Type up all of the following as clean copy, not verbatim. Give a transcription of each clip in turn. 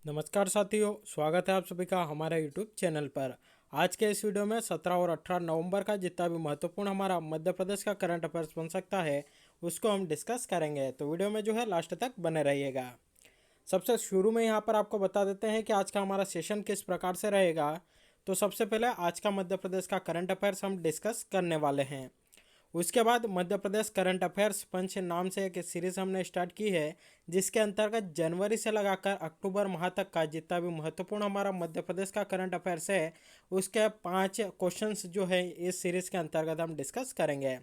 नमस्कार साथियों, स्वागत है आप सभी का हमारे यूट्यूब चैनल पर। आज के इस वीडियो में 17 और 18 नवंबर का जितना भी महत्वपूर्ण हमारा मध्य प्रदेश का करंट अफेयर्स बन सकता है उसको हम डिस्कस करेंगे। तो वीडियो में जो है लास्ट तक बने रहिएगा। सबसे शुरू में यहाँ पर आपको बता देते हैं कि आज का हमारा सेशन किस प्रकार से रहेगा। तो सबसे पहले आज का मध्य प्रदेश का करंट अफेयर्स हम डिस्कस करने वाले हैं। उसके बाद मध्य प्रदेश करंट अफेयर्स पंच नाम से एक सीरीज हमने स्टार्ट की है, जिसके अंतर्गत जनवरी से लगाकर अक्टूबर माह तक का जितना भी महत्वपूर्ण हमारा मध्य प्रदेश का करंट अफेयर्स है उसके 5 क्वेश्चंस जो है इस सीरीज के अंतर्गत हम डिस्कस करेंगे।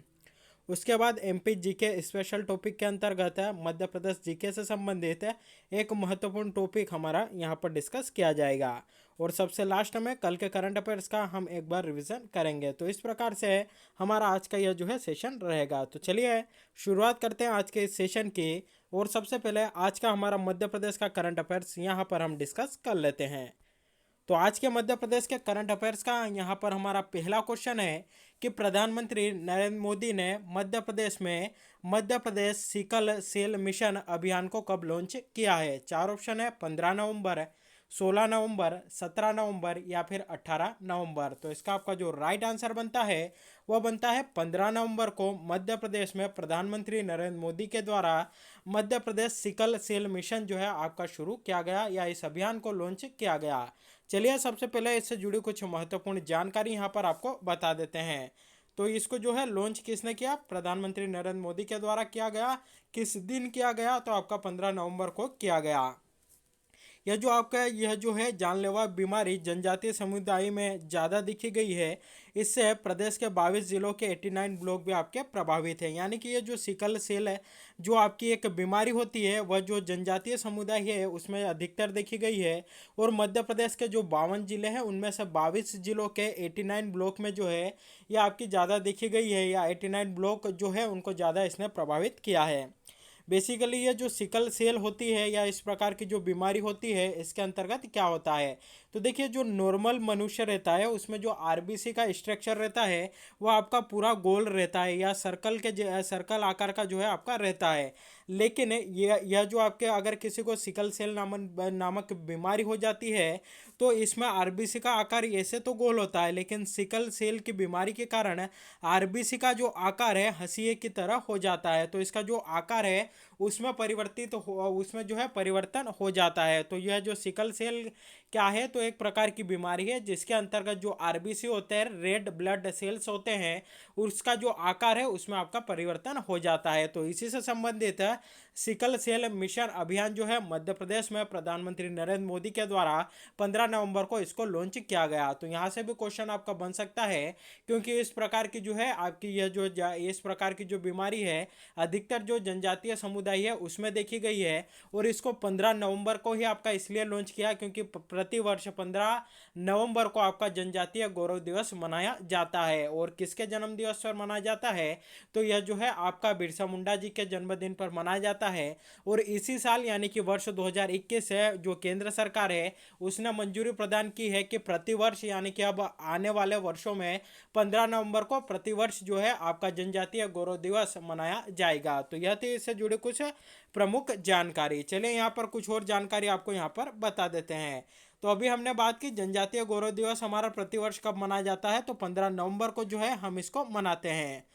उसके बाद एमपी जीके स्पेशल टॉपिक के अंतर्गत है मध्य प्रदेश जीके से संबंधित है एक महत्वपूर्ण टॉपिक हमारा यहाँ पर डिस्कस किया जाएगा। और सबसे लास्ट में कल के करंट अफेयर्स का हम एक बार रिवीजन करेंगे। तो इस प्रकार से हमारा आज का यह जो है सेशन रहेगा। तो चलिए शुरुआत करते हैं आज के इस सेशन की। और सबसे पहले आज का हमारा मध्य प्रदेश का करंट अफेयर्स यहाँ पर हम डिस्कस कर लेते हैं। तो आज के मध्य प्रदेश के करंट अफेयर्स का यहाँ पर हमारा पहला क्वेश्चन है कि प्रधानमंत्री नरेंद्र मोदी ने मध्य प्रदेश में Madhya Pradesh sickle cell mission अभियान को कब लॉन्च किया है। 4 ऑप्शन है, 15 नवंबर, 16 नवंबर, 17 नवंबर या फिर 18 नवंबर। तो इसका आपका जो राइट आंसर बनता है वह बनता है 15 नवंबर को मध्य प्रदेश में प्रधानमंत्री नरेंद्र मोदी के द्वारा Madhya Pradesh sickle cell mission जो है आपका शुरू किया गया या इस अभियान को लॉन्च किया गया। चलिए सबसे पहले इससे जुड़ी कुछ महत्वपूर्ण जानकारी यहाँ पर आपको बता देते हैं। तो इसको जो है लॉन्च किसने किया, प्रधानमंत्री नरेंद्र मोदी के द्वारा किया गया। किस दिन किया गया, तो आपका 15 नवंबर को किया गया। यह जो है जानलेवा बीमारी जनजातीय समुदाय में ज़्यादा दिखी गई है। इससे प्रदेश के 22 जिलों के 89 ब्लॉक भी आपके प्रभावित हैं। यानी कि ये जो सिकल सेल है जो आपकी एक बीमारी होती है वह जो जनजातीय समुदाय है उसमें अधिकतर देखी गई है। और मध्य प्रदेश के जो 52 जिले हैं उनमें से 22 जिलों के 89 ब्लॉक में जो है ये आपकी ज़्यादा देखी गई है, या 89 ब्लॉक जो है उनको ज़्यादा इसने प्रभावित किया है। बेसिकली ये जो सिकल सेल होती है या इस प्रकार की जो बीमारी होती है इसके अंतर्गत क्या होता है। तो देखिए जो नॉर्मल मनुष्य रहता है उसमें जो आरबीसी का स्ट्रक्चर रहता है वो आपका पूरा गोल रहता है या सर्कल आकार का जो है आपका रहता है। लेकिन यह जो आपके अगर किसी को सिकल सेल नामक बीमारी हो जाती है तो इसमें आरबीसी का आकार ऐसे तो गोल होता है, लेकिन सिकल सेल की बीमारी के कारण आरबीसी का जो आकार है हंसिए की तरह हो जाता है। तो इसका जो आकार है उसमें जो है परिवर्तन हो जाता है। तो यह जो सिकल सेल क्या है, तो एक प्रकार की बीमारी है जिसके अंतर्गत जो आरबीसी होते हैं, रेड ब्लड सेल्स होते हैं, उसका जो आकार है उसमें आपका परिवर्तन हो जाता है। तो इसी से संबंधित है सिकल सेल मिशन अभियान जो है मध्य प्रदेश में प्रधानमंत्री नरेंद्र मोदी के द्वारा 15 नवंबर को इसको लॉन्च किया गया। तो यहाँ से भी क्वेश्चन आपका बन सकता है, क्योंकि इस प्रकार की जो है आपकी इस प्रकार की जो बीमारी है अधिकतर जो जनजातीय समुदाय है उसमें देखी गई है। और इसको 15 नवंबर को ही आपका इसलिए लॉन्च किया क्योंकि प्रतिवर्ष 15 नवंबर को आपका जनजातीय गौरव दिवस मनाया जाता है। और किसके जन्म दिवस पर मनाया जाता है, तो यह जो है आपका बिरसा मुंडा जी के जन्मदिन पर मनाया जाता है। और इसी साल यानी कि वर्ष 2021 से जो केंद्र सरकार है उसने मंजूरी प्रदान की है कि प्रतिवर्ष यानी कि अब आने वाले वर्षों में 15 नवंबर को प्रतिवर्ष जो है आपका जनजातीय गौरव दिवस मनाया जाएगा। तो यह थी इससे जुड़ी कुछ प्रमुख जानकारी। चलिए यहाँ पर कुछ और जानकारी आपको यहाँ पर बता देते हैं। तो अभी हमने बात की जनजातीय गौरव दिवस हमारा प्रतिवर्ष कब मनाया जाता है, तो 15 नवंबर को जो है हम इसको मनाते हैं।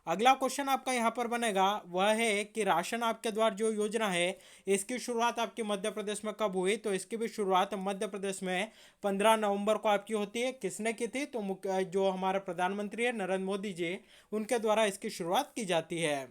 अगला क्वेश्चन आपका यहाँ पर बनेगा वह है कि राशन आपके द्वार जो योजना है इसकी शुरुआत आपके मध्य प्रदेश में कब हुई। तो इसकी भी शुरुआत मध्य प्रदेश में 15 नवंबर को आपकी होती है। किसने की थी, तो जो हमारे प्रधानमंत्री है नरेंद्र मोदी जी उनके द्वारा इसकी शुरुआत की जाती है।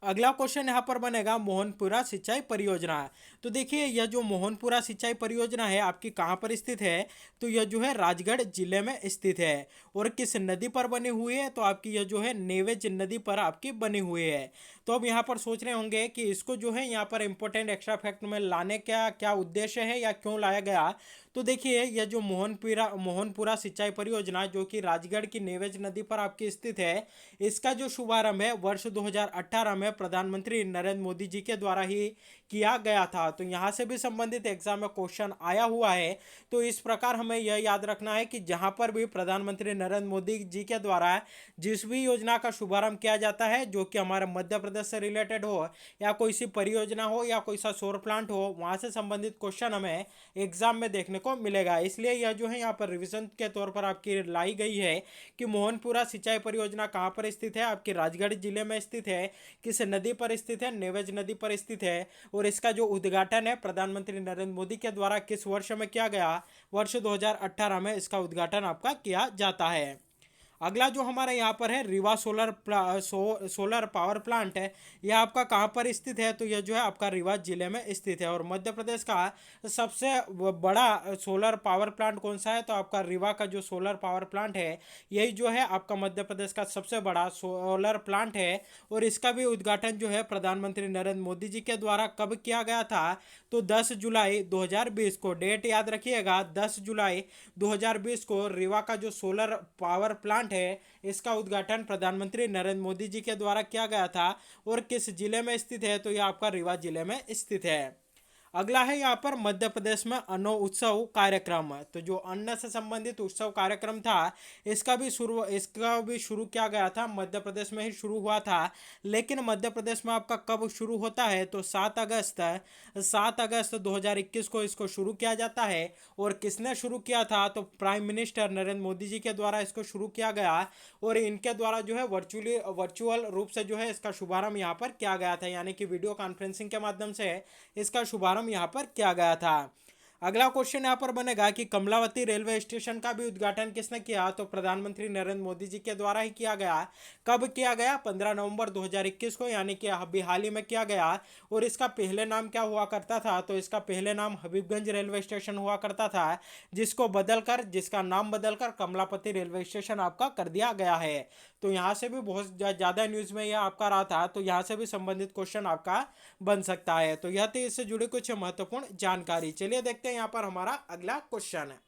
अगला क्वेश्चन यहाँ पर बनेगा मोहनपुरा सिंचाई परियोजना। तो देखिए यह जो मोहनपुरा सिंचाई परियोजना है आपकी कहाँ पर स्थित है, तो यह जो है राजगढ़ जिले में स्थित है। और किस नदी पर बनी हुई है, तो आपकी यह जो है नेवेज नदी पर आपकी बनी हुई है। तो अब यहाँ पर सोच रहे होंगे कि इसको जो है यहाँ पर इंपॉर्टेंट एक्स्ट्रा फैक्ट में लाने का क्या उद्देश्य है या क्यों लाया गया। तो देखिए यह जो मोहनपुरा सिंचाई परियोजना जो कि राजगढ़ की नेवेज नदी पर आपकी स्थित है, इसका जो शुभारंभ है वर्ष 2018 में प्रधानमंत्री नरेंद्र मोदी जी के द्वारा ही किया गया था। तो यहाँ से भी संबंधित एग्जाम में क्वेश्चन आया हुआ है। तो इस प्रकार हमें यह याद रखना है कि जहाँ पर भी प्रधानमंत्री नरेंद्र मोदी जी के द्वारा जिस भी योजना का शुभारंभ किया जाता है जो कि हमारे मध्य प्रदेश से रिलेटेड हो, या कोई सी परियोजना हो, या कोई सा सौर प्लांट हो, वहाँ से संबंधित क्वेश्चन हमें एग्जाम में देखने को मिलेगा। इसलिए यह जो है यहाँ पर रिविजन के तौर पर आपकी लाई गई है कि मोहनपुरा सिंचाई परियोजना कहाँ पर स्थित है, आपकी राजगढ़ जिले में स्थित है, किस नदी पर स्थित है, नेवेज नदी पर स्थित है, और इसका जो उद्घाटन है प्रधानमंत्री नरेंद्र मोदी के द्वारा किस वर्ष में किया गया, वर्ष 2018 में इसका उद्घाटन आपका किया जाता है। अगला जो हमारा यहाँ पर है रीवा सोलर पावर प्लांट है, यह आपका कहाँ पर स्थित है, तो यह जो है आपका रीवा जिले में स्थित है। और मध्य प्रदेश का सबसे बड़ा सोलर पावर प्लांट कौन सा है, तो आपका रीवा का जो सोलर पावर प्लांट है यही जो है आपका मध्य प्रदेश का सबसे बड़ा सोलर प्लांट है। और इसका भी उद्घाटन जो है प्रधानमंत्री नरेंद्र मोदी जी के द्वारा कब किया गया था, तो 10 जुलाई 2020 को, डेट याद रखिएगा 10 जुलाई 2020 को रीवा का जो सोलर पावर प्लांट है इसका उद्घाटन प्रधानमंत्री नरेंद्र मोदी जी के द्वारा किया गया था। और किस जिले में स्थित है, तो यह आपका रीवा जिले में स्थित है। अगला है यहाँ पर मध्य प्रदेश में अन्न उत्सव कार्यक्रम। तो जो अन्न से संबंधित उत्सव कार्यक्रम था इसका भी शुरू किया गया था, मध्य प्रदेश में ही शुरू हुआ था। लेकिन मध्य प्रदेश में आपका कब शुरू होता है, तो 7 अगस्त 2021 को इसको शुरू किया जाता है। और किसने शुरू किया था, तो प्राइम मिनिस्टर नरेंद्र मोदी जी के द्वारा इसको शुरू किया गया। और इनके द्वारा जो है वर्चुअल रूप से जो है इसका शुभारंभ यहाँ पर किया गया था, यानी कि वीडियो कॉन्फ्रेंसिंग के माध्यम से इसका शुभारंभ यहाँ पर किया गया था। अगला क्वेश्चन यहाँ पर बनेगा कि कमलावती रेलवे स्टेशन का भी उद्घाटन किसने किया, तो प्रधानमंत्री नरेंद्र मोदी जी के द्वारा ही किया गया। कब किया गया, 15 नवंबर 2021 को, यानी कि अभी हाल ही में किया गया। और इसका पहले नाम क्या हुआ करता था, तो इसका पहले नाम हबीबगंज रेलवे स्टेशन हुआ करता था, जिसका नाम बदलकर कमलापति रेलवे स्टेशन आपका कर दिया गया है। तो यहाँ से भी बहुत ज़्यादा न्यूज़ में यह आपका रहा था, तो यहाँ से भी संबंधित क्वेश्चन आपका बन सकता है। तो यह थी इससे जुड़ी कुछ महत्वपूर्ण जानकारी। चलिए देखते हैं यहाँ पर हमारा अगला क्वेश्चन है।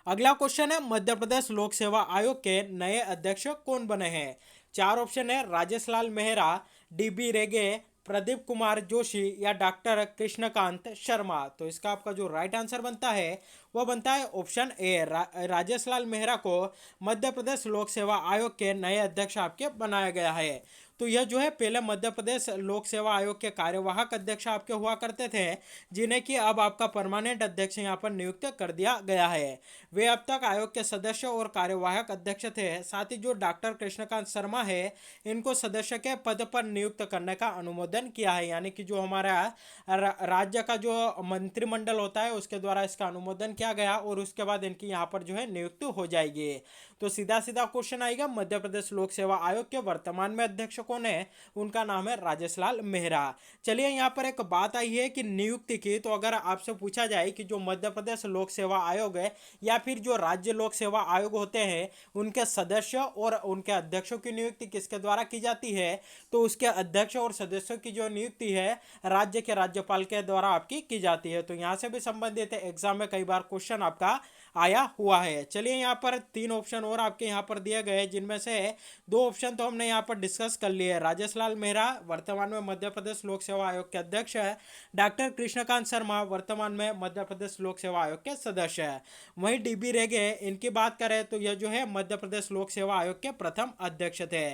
अगला क्वेश्चन है मध्य प्रदेश लोक सेवा आयोग के नए अध्यक्ष कौन बने हैं। 4 ऑप्शन है, राजेश लाल मेहरा, डीबी रेगे, प्रदीप कुमार जोशी, या डॉक्टर कृष्णकांत शर्मा। तो इसका आपका जो राइट आंसर बनता है वह बनता है ऑप्शन ए, राजेश लाल मेहरा को मध्य प्रदेश लोक सेवा आयोग के नए अध्यक्ष आपके बनाया गया है। तो यह जो है पहले मध्य प्रदेश लोक सेवा आयोग के कार्यवाहक अध्यक्ष आपके हुआ करते थे, जिन्हें कि अब आपका परमानेंट अध्यक्ष यहाँ पर नियुक्त कर दिया गया है। वे अब तक आयोग के सदस्य और कार्यवाहक अध्यक्ष थे। साथ ही जो डॉक्टर कृष्णकांत शर्मा है इनको सदस्य के पद पर नियुक्त करने का अनुमोदन किया है, यानी कि जो हमारा राज्य का जो मंत्रिमंडल होता है उसके द्वारा इसका अनुमोदन किया गया, और उसके बाद इनकी यहाँ पर जो है नियुक्त हो जाएगी। तो सीधा सीधा क्वेश्चन आएगा, मध्य प्रदेश लोक सेवा आयोग के वर्तमान में अध्यक्ष कौन है, उनका नाम है राजेश लाल मेहरा। चलिए यहाँ पर एक बात आई है कि नियुक्ति की, तो अगर आपसे पूछा जाए कि जो मध्य प्रदेश लोक सेवा आयोग है या फिर जो राज्य लोक सेवा आयोग होते हैं उनके सदस्य और उनके अध्यक्षों की नियुक्ति किसके द्वारा की जाती है, तो उसके अध्यक्ष और सदस्यों की जो नियुक्ति है राज्य के राज्यपाल के द्वारा आपकी की जाती है। तो यहाँ से भी संबंधित एग्जाम में कई बार क्वेश्चन आपका आया हुआ है। चलिए यहाँ पर 3 ऑप्शन और आपके यहाँ पर दिए गए, जिनमें से 2 ऑप्शन तो हमने यहाँ पर डिस्कस कर लिए। राजेश लाल मेहरा वर्तमान में मध्य प्रदेश लोक सेवा आयोग के अध्यक्ष है, डॉक्टर कृष्णकांत शर्मा वर्तमान में मध्य प्रदेश लोक सेवा आयोग के सदस्य है। वहीं डीबी रेगे, इनकी बात करें तो यह जो है मध्य प्रदेश लोक सेवा आयोग के प्रथम अध्यक्ष थे।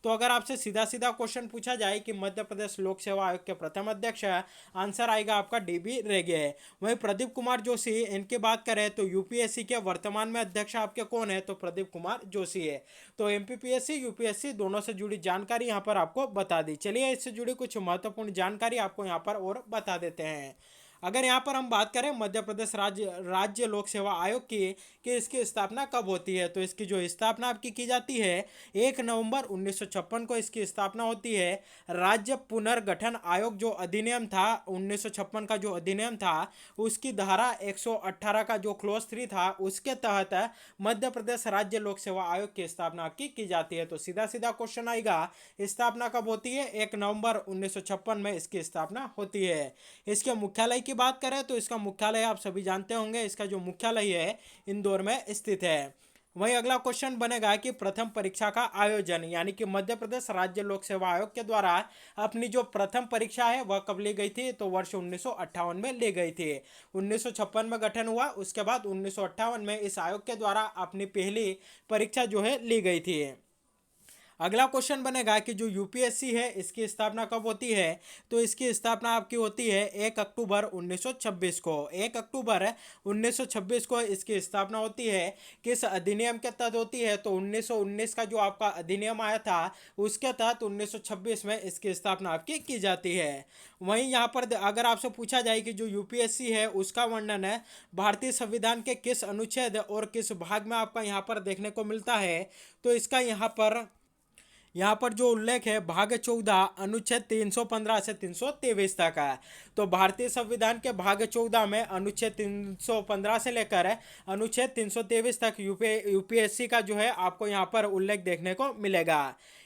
तो अगर आपसे सीधा सीधा क्वेश्चन पूछा जाए कि मध्य प्रदेश लोक सेवा आयोग के प्रथम अध्यक्ष है, आंसर आएगा आपका डीबी रेगे। वहीं प्रदीप कुमार जोशी, इनकी बात करें तो यूपीएससी के वर्तमान में अध्यक्ष आपके कौन है, तो प्रदीप कुमार जोशी है। तो एमपीपीएससी यूपीएससी दोनों से जुड़ी जानकारी यहाँ पर आपको बता दी। चलिए इससे जुड़ी कुछ महत्वपूर्ण जानकारी आपको यहाँ पर और बता देते हैं। अगर यहाँ पर हम बात करें मध्य प्रदेश राज्य लोक सेवा आयोग की कि इसकी स्थापना कब होती है, तो इसकी जो स्थापना आपकी की जाती है 1 नवंबर 1956 को इसकी स्थापना होती है। राज्य पुनर्गठन आयोग जो अधिनियम था 1956 का जो अधिनियम था उसकी धारा 118 का जो क्लोज 3 था उसके तहत मध्य प्रदेश राज्य लोक सेवा आयोग की स्थापना आपकी की जाती है। तो सीधा सीधा क्वेश्चन आएगा, स्थापना कब होती है, 1 नवंबर 1956 में इसकी स्थापना होती है। इसके मुख्यालय की बात करें तो इसका मुख्यालय आप सभी जानते होंगे, इसका जो मुख्यालय है इंदौर में स्थित है। वहीं अगला क्वेश्चन बनेगा कि प्रथम परीक्षा का आयोजन, यानी कि मध्य प्रदेश राज्य लोक सेवा आयोग के द्वारा अपनी जो प्रथम परीक्षा है वह कब ली गई थी, तो वर्ष 1958 में ली गई थी। 1956 में गठन हुआ, उसके बाद 1958 में इस आयोग के द्वारा अपनी पहली परीक्षा जो है ली गई थी। अगला क्वेश्चन बनेगा कि जो यूपीएससी है इसकी स्थापना कब होती है, तो इसकी स्थापना आपकी होती है 1 अक्टूबर 1926 को। 1 अक्टूबर 1926 को इसकी स्थापना होती है। किस अधिनियम के तहत होती है, तो 1919 का जो आपका अधिनियम आया था उसके तहत 1926 में इसकी स्थापना आपकी की जाती है। वहीं यहाँ पर अगर आपसे पूछा जाए कि जो यूपीएससी है उसका वर्णन है भारतीय संविधान के किस अनुच्छेद और किस भाग में आपका यहाँ पर देखने को मिलता है, तो इसका यहाँ पर जो उल्लेख है भाग 14 अनुच्छेद 315 से 323 तक है। तो भारतीय संविधान के भाग 14 में अनुच्छेद 315 से लेकर अनुच्छेद 323 तक यूपीएससी का जो है आपको यहाँ पर उल्लेख देखने को मिलेगा।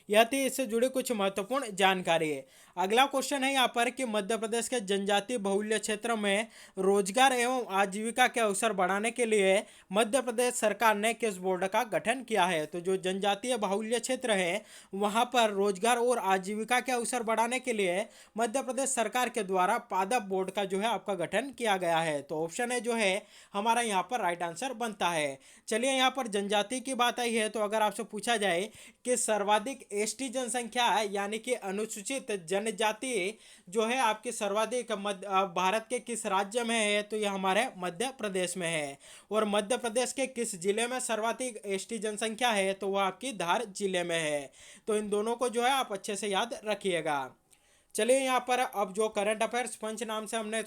यह थी इससे जुड़ी कुछ महत्वपूर्ण जानकारी। अगला क्वेश्चन है यहाँ पर कि मध्य प्रदेश के जनजातीय बहुल्य क्षेत्र में रोजगार एवं आजीविका के अवसर बढ़ाने के लिए मध्य प्रदेश सरकार ने किस बोर्ड का गठन किया है, तो जो जनजातीय बाहुल्य क्षेत्र है वहाँ पर रोजगार और आजीविका के अवसर बढ़ाने के लिए मध्य प्रदेश सरकार के द्वारा पादप बोर्ड का जो है आपका गठन किया गया है। तो ऑप्शन है जो है हमारा यहाँ पर राइट आंसर बनता है। चलिए यहाँ पर जनजाति की बात आई है, तो अगर आपसे पूछा जाए कि सर्वाधिक एसटी जनसंख्या है यानी कि अनुसूचित जनजाति जो है आपकी सर्वाधिक भारत के किस राज्य में है, तो यह हमारे मध्य प्रदेश में है। और मध्य प्रदेश के किस जिले में सर्वाधिक एसटी जनसंख्या है, तो वह आपकी धार जिले में है। तो इन दोनों को जो है आप अच्छे से याद रखिएगा। चलिए यहाँ पर अब जो करंट अफेयर्स पंच नाम से हमने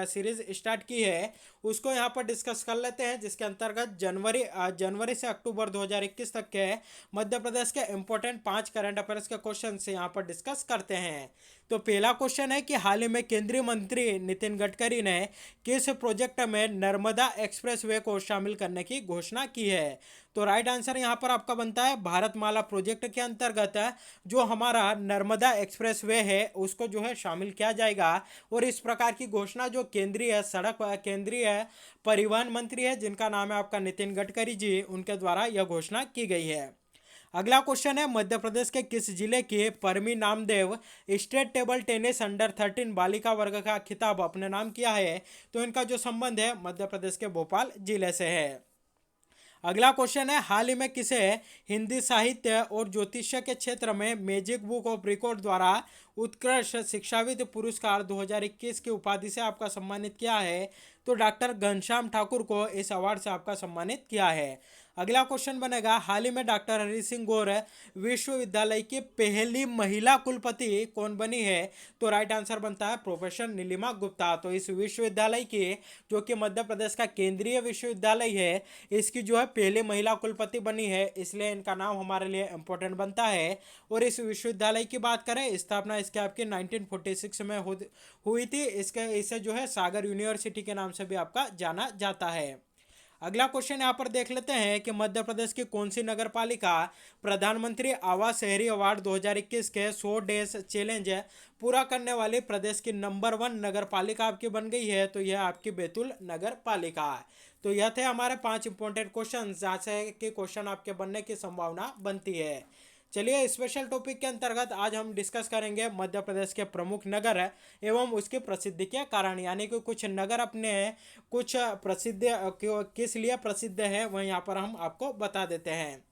सीरीज स्टार्ट की है उसको यहाँ पर डिस्कस कर लेते हैं, जिसके अंतर्गत जनवरी से अक्टूबर 2021 तक के मध्य प्रदेश के इंपॉर्टेंट 5 करंट अफेयर्स के क्वेश्चन से यहाँ पर डिस्कस करते हैं। तो पहला क्वेश्चन है कि हाल ही में केंद्रीय मंत्री नितिन गडकरी ने किस प्रोजेक्ट में नर्मदा एक्सप्रेसवे को शामिल करने की घोषणा की है, तो राइट आंसर यहाँ पर आपका बनता है भारतमाला प्रोजेक्ट के अंतर्गत जो हमारा नर्मदा एक्सप्रेसवे है उसको जो है शामिल किया जाएगा। और इस प्रकार की घोषणा जो केंद्रीय परिवहन मंत्री है जिनका नाम है आपका नितिन गडकरी जी, उनके द्वारा यह घोषणा की गई है। अगला क्वेश्चन है मध्य प्रदेश के किस जिले के permit Namdev state table tennis अंडर-13 बालिका वर्ग का खिताब अपने नाम किया है, तो इनका जो संबंध है मध्य प्रदेश के भोपाल जिले से है। अगला क्वेश्चन है हाल ही में किसे हिंदी साहित्य और ज्योतिष्य के क्षेत्र में मैजिक बुक ऑफ रिकॉर्ड द्वारा उत्कृष्ट शिक्षाविद पुरस्कार 2021 की उपाधि से आपका सम्मानित किया है, तो डॉक्टर घनश्याम ठाकुर को इस अवार्ड से आपका सम्मानित किया है। अगला क्वेश्चन बनेगा हाल ही में डॉक्टर हरि सिंह गौर विश्वविद्यालय की पहली महिला कुलपति कौन बनी है, तो राइट आंसर बनता है प्रोफेसर नीलिमा गुप्ता। तो इस विश्वविद्यालय की जो कि मध्य प्रदेश का केंद्रीय विश्वविद्यालय है इसकी जो है पहली महिला कुलपति बनी है, इसलिए इनका नाम हमारे लिए इम्पोर्टेंट बनता है। और इस विश्वविद्यालय की बात करें स्थापना इसके आपकी 1946 में हुई थी। इसे जो है सागर यूनिवर्सिटी के नाम से भी आपका जाना जाता है। अगला क्वेश्चन यहाँ पर देख लेते हैं कि मध्य प्रदेश की कौन सी नगर पालिका प्रधानमंत्री आवास शहरी अवार्ड 2021 के 100 डेज चैलेंज पूरा करने वाली प्रदेश की नंबर 1 नगर पालिका आपकी बन गई है, तो यह आपकी बैतूल नगर पालिका है। तो यह थे हमारे 5 इंपॉर्टेंट क्वेश्चन जहाँ से कि क्वेश्चन आपके बनने की संभावना बनती है। चलिए स्पेशल टॉपिक के अंतर्गत आज हम डिस्कस करेंगे मध्य प्रदेश के प्रमुख नगर एवं उसकी प्रसिद्धि के कारण, यानी कि कुछ नगर अपने कुछ प्रसिद्ध किस लिए प्रसिद्ध है वह यहाँ पर हम आपको बता देते हैं।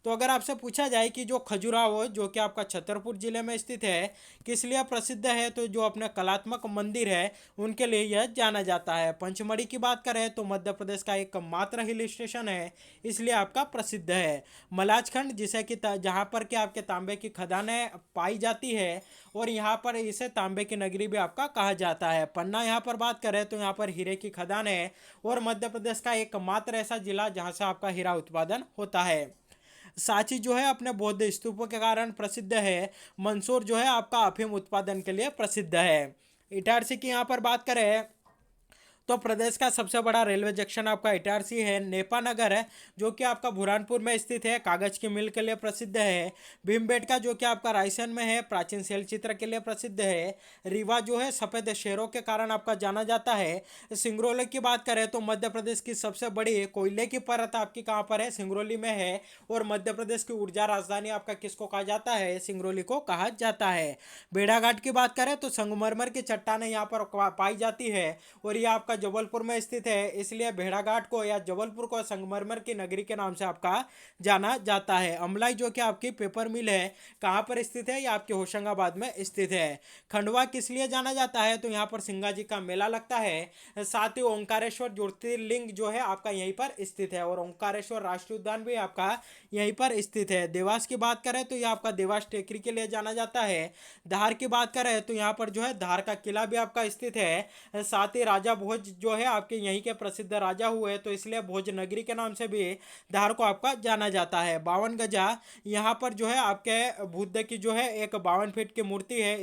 तो अगर आपसे पूछा जाए कि जो खजुराहो जो कि आपका छतरपुर जिले में स्थित है किस लिए प्रसिद्ध है, तो जो अपने कलात्मक मंदिर है उनके लिए यह जाना जाता है। पंचमढ़ी की बात करें तो मध्य प्रदेश का एकमात्र हिल स्टेशन है, इसलिए आपका प्रसिद्ध है। मलाजखंड जिसे कि जहाँ पर कि आपके तांबे की खदानें पाई जाती है और यहाँ पर इसे तांबे की नगरी भी आपका कहा जाता है। पन्ना यहाँ पर बात करें तो यहाँ पर हीरे की खदान है और मध्य प्रदेश का एकमात्र ऐसा जिला जहाँ से आपका हीरा उत्पादन होता है। सांची जो है अपने बौद्ध स्तूपों के कारण प्रसिद्ध है। मंदसौर जो है आपका अफीम उत्पादन के लिए प्रसिद्ध है। इटारसी की यहाँ पर बात करें तो प्रदेश का सबसे बड़ा रेलवे जंक्शन आपका इटारसी है। नेपा नगर है जो कि आपका बुरहानपुर में स्थित है, कागज की मिल के लिए प्रसिद्ध है। भीमबेटका जो कि आपका रायसेन में है, प्राचीन शैल चित्र के लिए प्रसिद्ध है। रीवा जो है सफ़ेद शेरों के कारण आपका जाना जाता है। सिंगरौली की बात करें तो मध्य प्रदेश की सबसे बड़ी कोयले की परत आपकी कहाँ पर है, सिंगरौली में है। और मध्य प्रदेश की ऊर्जा राजधानी आपका किसको कहा जाता है, सिंगरौली को कहा जाता है। भेड़ाघाट की बात करें तो संगमरमर की चट्टानें यहाँ पर पाई जाती है और ये आपका जबलपुर में स्थित है, इसलिए भेड़ाघाट को या जबलपुर को संगमरमर की नगरी के नाम से आपका जाना जाता है। अमलाई जो कि आपकी पेपर मिल है कहाँ पर स्थित है, ये आपके होशंगाबाद में स्थित है। खंडवा किस लिए जाना जाता है, तो यहाँ पर सिंगा जी का मेला लगता है। साथ ही ओंकारेश्वर ज्योतिर्लिंग जो है आपका यहीं पर स्थित है और ओंकारेश्वर राष्ट्रीय उद्यान भी आपका यहीं पर स्थित है। देवास की बात करें तो ये आपका देवास टेकरी के लिए जाना जाता है। धार की बात करें तो यहाँ पर जो है धार का किला भी आपका स्थित है। साथ ही राजा भोज जो है आपके यहीं के प्रसिद्ध राजा हुए, तो इसलिए भोज नगरी के नाम से भी धार को आपका जाना जाता है। 52 गजा यहाँ पर जो है आपके बुद्ध की जो है एक 52 फीट की मूर्ति है,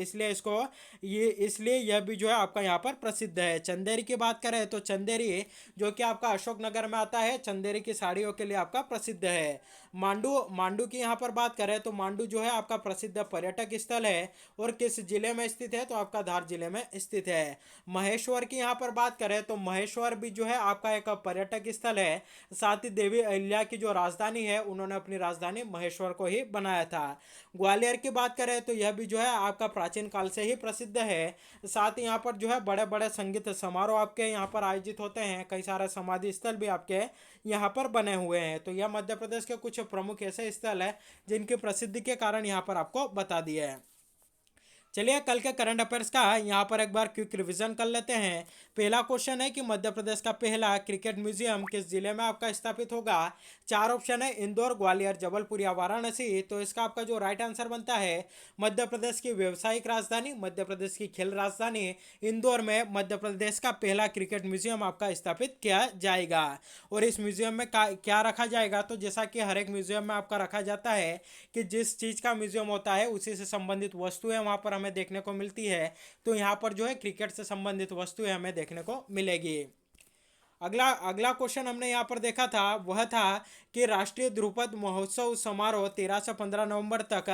इसलिए यह भी जो है आपका यहाँ पर प्रसिद्ध है। चंदेरी की बात करें तो चंदेरी जो कि आपका अशोक नगर में आता है, चंदेरी की साड़ियों के लिए आपका प्रसिद्ध है। मांडू की यहाँ पर बात करें तो मांडू जो है आपका प्रसिद्ध पर्यटक स्थल है और किस जिले में स्थित है, तो आपका धार जिले में स्थित है। महेश्वर की यहाँ पर बात करें तो महेश्वर भी जो है आपका एक पर्यटक स्थल है। साथ ही देवी अहिल्या की जो राजधानी है, उन्होंने अपनी राजधानी महेश्वर को ही बनाया था। ग्वालियर की बात करें तो यह भी जो है आपका प्राचीन काल से ही प्रसिद्ध है। साथ ही यहाँ पर जो है बड़े बड़े संगीत समारोह आपके यहाँ पर आयोजित होते हैं, कई सारे समाधि स्थल भी आपके यहाँ पर बने हुए हैं। तो यह मध्य प्रदेश के कुछ प्रमुख ऐसे स्थल है जिनकी प्रसिद्धि के कारण यहाँ पर आपको बता दिया है। चलिए कल के करंट अफेयर्स का यहाँ पर एक बार क्विक रिवीजन कर लेते हैं। पहला क्वेश्चन है कि मध्य प्रदेश का पहला क्रिकेट म्यूजियम किस जिले में आपका स्थापित होगा। 4 ऑप्शन है, इंदौर, ग्वालियर, जबलपुर या वाराणसी। तो इसका आपका जो राइट आंसर बनता है, मध्य प्रदेश की व्यावसायिक राजधानी, मध्य प्रदेश की खेल राजधानी इंदौर में मध्य प्रदेश का पहला क्रिकेट म्यूजियम आपका स्थापित किया जाएगा। और इस म्यूजियम में क्या रखा जाएगा, तो जैसा कि हर एक म्यूजियम में आपका रखा जाता है कि जिस चीज़ का म्यूजियम होता है उसी से संबंधित वस्तुएं वहाँ पर हमें देखने को मिलती है। तो यहाँ पर जो है क्रिकेट से संबंधित वस्तुएं हमें देखने को मिलेगी। अगला अगला क्वेश्चन हमने यहाँ पर देखा था, वह था कि राष्ट्रीय ध्रुपद महोत्सव समारोह 13 से 15 नवंबर तक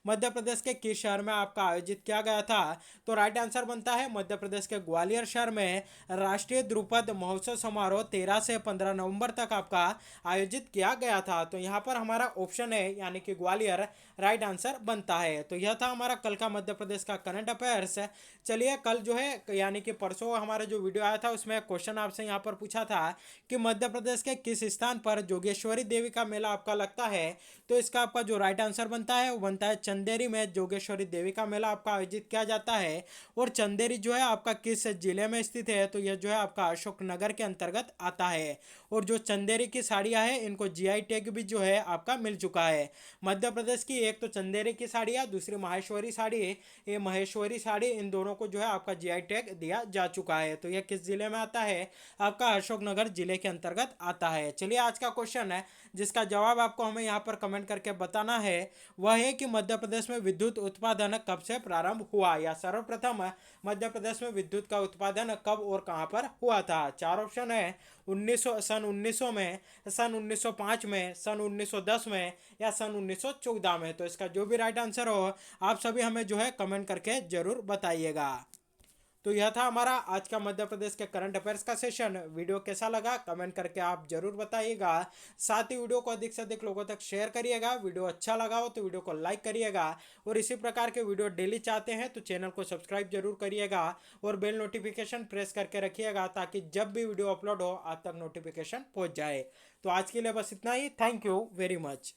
मध्य प्रदेश के किस शहर में आपका आयोजित किया गया था। तो राइट आंसर बनता है मध्य प्रदेश के ग्वालियर शहर में राष्ट्रीय ध्रुपद महोत्सव समारोह 13 से 15 नवंबर तक आपका आयोजित किया गया था। तो यहाँ पर हमारा ऑप्शन है यानी कि ग्वालियर राइट आंसर बनता है। तो यह था हमारा कल का मध्य प्रदेश का करंट अफेयर्स। चलिए कल जो है यानी कि परसों हमारा जो वीडियो आया था उसमें क्वेश्चन आपसे यहाँ पर पूछा था कि मध्य प्रदेश के किस स्थान पर जोगेश्वरी देवी का मेला आपका लगता है। तो इसका आपका जो राइट आंसर बनता है वो बनता है चंदेरी में जोगेश्वरी देवी का मेला आपका आयोजित किया जाता है। और चंदेरी जो है आपका किस जिले में स्थित है, तो यह जो है आपका अशोक नगर के अंतर्गत आता है। और जो चंदेरी की साड़ियाँ हैं इनको जीआई टैग भी जो है आपका मिल चुका है। मध्य प्रदेश की एक तो चंदेरी की साड़ियाँ, दूसरी माहेश्वरी साड़ी, ये महेश्वरी साड़ी, इन दोनों को जो है आपका जीआई टैग दिया जा चुका है। तो यह किस जिले में आता है, आपका अशोकनगर जिले के अंतर्गत आता है। चलिए आज का क्वेश्चन है जिसका जवाब आपको हमें यहाँ पर कमेंट करके बताना है, वह है कि मध्य प्रदेश में विद्युत उत्पादन कब से प्रारंभ हुआ, या सर्वप्रथम मध्य प्रदेश में विद्युत का उत्पादन कब और कहाँ पर हुआ था। 4 ऑप्शन है, सन 1900 में, सन 1905 में, सन 1910 में या सन 1914 में। तो इसका जो भी राइट आंसर हो आप सभी हमें जो है कमेंट करके जरूर बताइएगा। तो यह था हमारा आज का मध्य प्रदेश के करंट अफेयर्स का सेशन। वीडियो कैसा लगा कमेंट करके आप जरूर बताइएगा। साथ ही वीडियो को अधिक से अधिक लोगों तक शेयर करिएगा। वीडियो अच्छा लगा हो तो वीडियो को लाइक करिएगा और इसी प्रकार के वीडियो डेली चाहते हैं तो चैनल को सब्सक्राइब जरूर करिएगा और बेल नोटिफिकेशन प्रेस करके रखिएगा ताकि जब भी वीडियो अपलोड हो आप तक नोटिफिकेशन पहुँच जाए। तो आज के लिए बस इतना ही। Thank you very much.